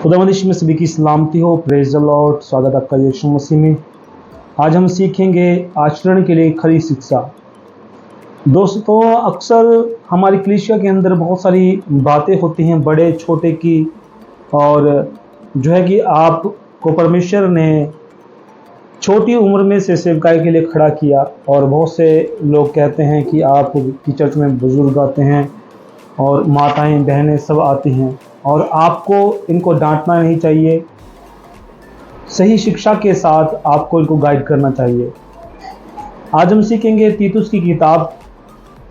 खुदावंद यीशु में सभी की सलामती हो। Praise the Lord. स्वागत आपका यीशु मसीह में। आज हम सीखेंगे आचरण के लिए खरी शिक्षा। दोस्तों, अक्सर हमारी कलीसिया के अंदर बहुत सारी बातें होती हैं बड़े छोटे की, और जो है कि आपको परमेश्वर ने छोटी उम्र में से सेवकाई के लिए खड़ा किया। और बहुत से लोग कहते हैं कि आप की चर्च में बुजुर्ग आते हैं और माताएं बहनें सब आती हैं, और आपको इनको डांटना नहीं चाहिए। सही शिक्षा के साथ आपको इनको गाइड करना चाहिए। आज हम सीखेंगे तीतुस की किताब,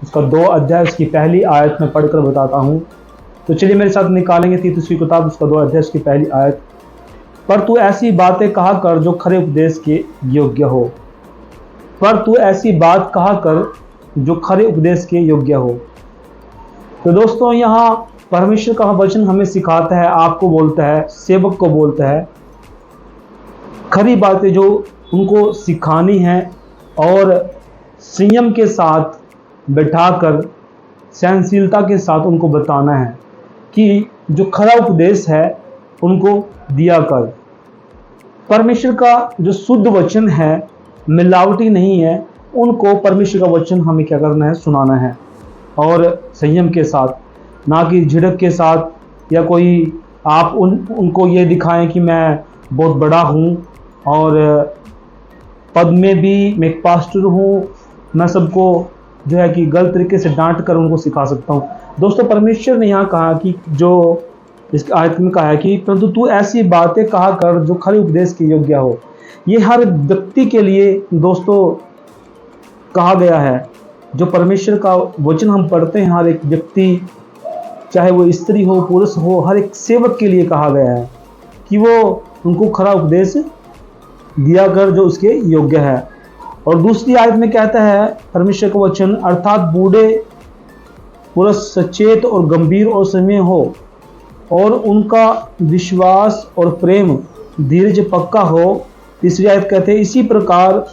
उसका 2 अध्याय, उसकी पहली आयत में पढ़कर बताता हूँ। तो चलिए मेरे साथ निकालेंगे तीतुस की किताब, उसका 2 अध्याय, उसकी पहली आयत। पर तू ऐसी बातें कहा कर जो खरे उपदेश के योग्य हो। पर तू ऐसी बात कहा कर जो खरे उपदेश के योग्य हो। तो दोस्तों, यहाँ परमेश्वर का वचन हमें सिखाता है, आपको बोलता है, सेवक को बोलता है खरी बातें जो उनको सिखानी है, और संयम के साथ बैठाकर सहनशीलता के साथ उनको बताना है कि जो खरा उपदेश है उनको दिया कर। परमेश्वर का जो शुद्ध वचन है, मिलावटी नहीं है, उनको परमेश्वर का वचन हमें क्या करना है, सुनाना है। और संयम के साथ, ना कि झिड़क के साथ, या कोई आप उनको ये दिखाएं कि मैं बहुत बड़ा हूँ और पद में भी मैं एक पास्टर हूँ, मैं सबको जो है कि गलत तरीके से डांट कर उनको सिखा सकता हूँ। दोस्तों, परमेश्वर ने यहाँ कहा कि जो इस आयत में कहा है कि परंतु तू ऐसी बातें कहा कर जो खरे उपदेश के योग्य हो। ये हर व्यक्ति के लिए दोस्तों कहा गया है। जो परमेश्वर का वचन हम पढ़ते हैं, हर एक व्यक्ति, चाहे वो स्त्री हो पुरुष हो, हर एक सेवक के लिए कहा गया है कि वो उनको खरा उपदेश दिया कर जो उसके योग्य है। और दूसरी आयत में कहता है परमेश्वर का वचन, अर्थात बूढ़े पुरुष सचेत और गंभीर और संयमी हो, और उनका विश्वास और प्रेम धीरज पक्का हो। तीसरी आयत कहते हैं, इसी प्रकार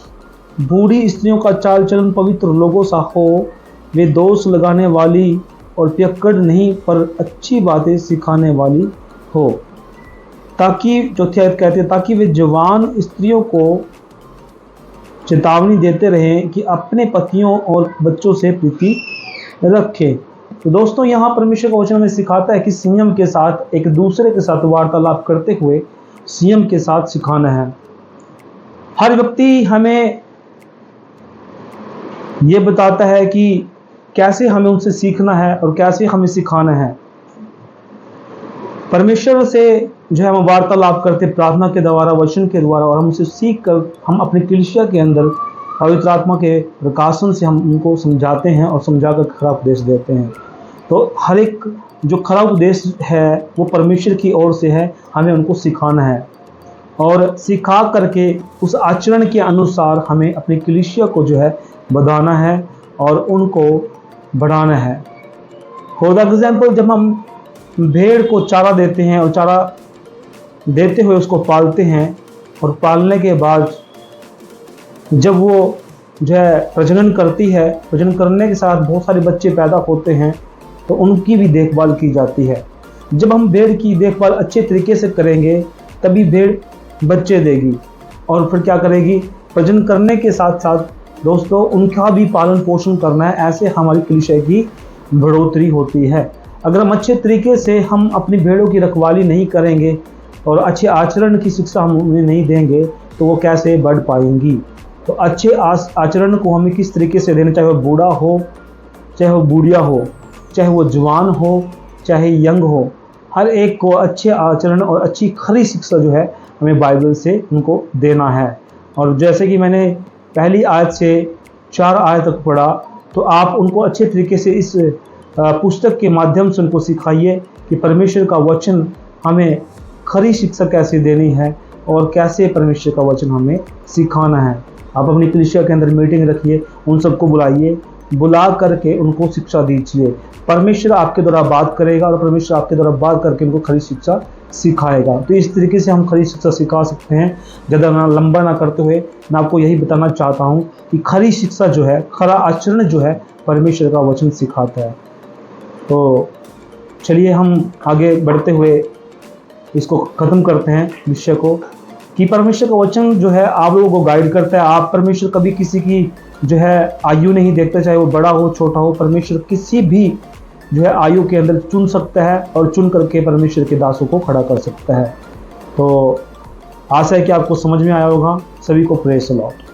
बूढ़ी स्त्रियों का चाल चलन पवित्र लोगों सा हो, वे दोष लगाने वाली और पियक्कड़ नहीं पर अच्छी बातें सिखाने वाली हो, ताकि चौथी आयत कहते हैं, ताकि वे जवान स्त्रियों को चेतावनी देते रहें कि अपने पतियों और बच्चों से प्रीति रखें। तो दोस्तों, यहाँ परमेश्वर का वचन हमें सिखाता है कि संयम के साथ, एक दूसरे के साथ वार्तालाप करते हुए संयम के साथ सिखाना है। हर व्यक्ति हमें ये बताता है कि कैसे हमें उनसे सीखना है और कैसे हमें सिखाना है। परमेश्वर से जो है हम वार्तालाप करते प्रार्थना के द्वारा, वचन के द्वारा, और हम उसे सीख कर हम अपनी कलीसिया के अंदर पवित्र आत्मा के प्रकाशन से हम उनको समझाते हैं और समझाकर खरा उपदेश देते हैं। तो हर एक जो खरा उपदेश है वो परमेश्वर की ओर से है, हमें उनको सिखाना है, और सिखा करके उस आचरण के अनुसार हमें अपनी कलीसिया को जो है बढ़ाना है और उनको बढ़ाना है। फॉर एग्जाम्पल, जब हम भेड़ को चारा देते हैं और चारा देते हुए उसको पालते हैं, और पालने के बाद जब वो जो है प्रजनन करती है, प्रजनन करने के साथ बहुत सारे बच्चे पैदा होते हैं, तो उनकी भी देखभाल की जाती है। जब हम भेड़ की देखभाल अच्छे तरीके से करेंगे तभी भेड़ बच्चे देगी, और फिर क्या करेगी, प्रजनन करने के साथ साथ दोस्तों उनका भी पालन पोषण करना है। ऐसे हमारी कलीसिया की बढ़ोतरी होती है। अगर हम अच्छे तरीके से हम अपनी भेड़ों की रखवाली नहीं करेंगे और अच्छे आचरण की शिक्षा हम उन्हें नहीं देंगे तो वो कैसे बढ़ पाएंगी। तो अच्छे आचरण को हमें किस तरीके से देना, चाहे वो बूढ़ा हो, चाहे वो बूढ़िया हो, चाहे वो जवान हो, चाहे यंग हो, हर एक को अच्छे आचरण और अच्छी खरी शिक्षा जो है हमें बाइबल से उनको देना है। और जैसे कि मैंने पहली आयत से 4 आयत तक पढ़ा, तो आप उनको अच्छे तरीके से इस पुस्तक के माध्यम से उनको सिखाइए कि परमेश्वर का वचन हमें खरी शिक्षा कैसे देनी है और कैसे परमेश्वर का वचन हमें सिखाना है। आप अपनी कलीसिया के अंदर मीटिंग रखिए, उन सबको बुलाइए, बुला करके उनको शिक्षा दीजिए। परमेश्वर आपके द्वारा बात करेगा और परमेश्वर आपके द्वारा बात करके उनको खरी शिक्षा सिखाएगा। तो इस तरीके से हम खरी शिक्षा सिखा सकते हैं। ज़्यादा ना लंबा ना करते हुए मैं आपको यही बताना चाहता हूँ कि खरी शिक्षा जो है, खरा आचरण जो है, परमेश्वर का वचन सिखाता है। तो चलिए हम आगे बढ़ते हुए इसको ख़त्म करते हैं विषय को, कि परमेश्वर का वचन जो है आप लोगों को गाइड करता है। आप परमेश्वर कभी किसी की जो है आयु नहीं देखता, चाहे वो बड़ा हो छोटा हो। परमेश्वर किसी भी जो है आयु के अंदर चुन सकता है और चुन करके परमेश्वर के दासों को खड़ा कर सकता है। तो आशा है कि आपको समझ में आया होगा। सभी को प्रेज़ द लॉर्ड।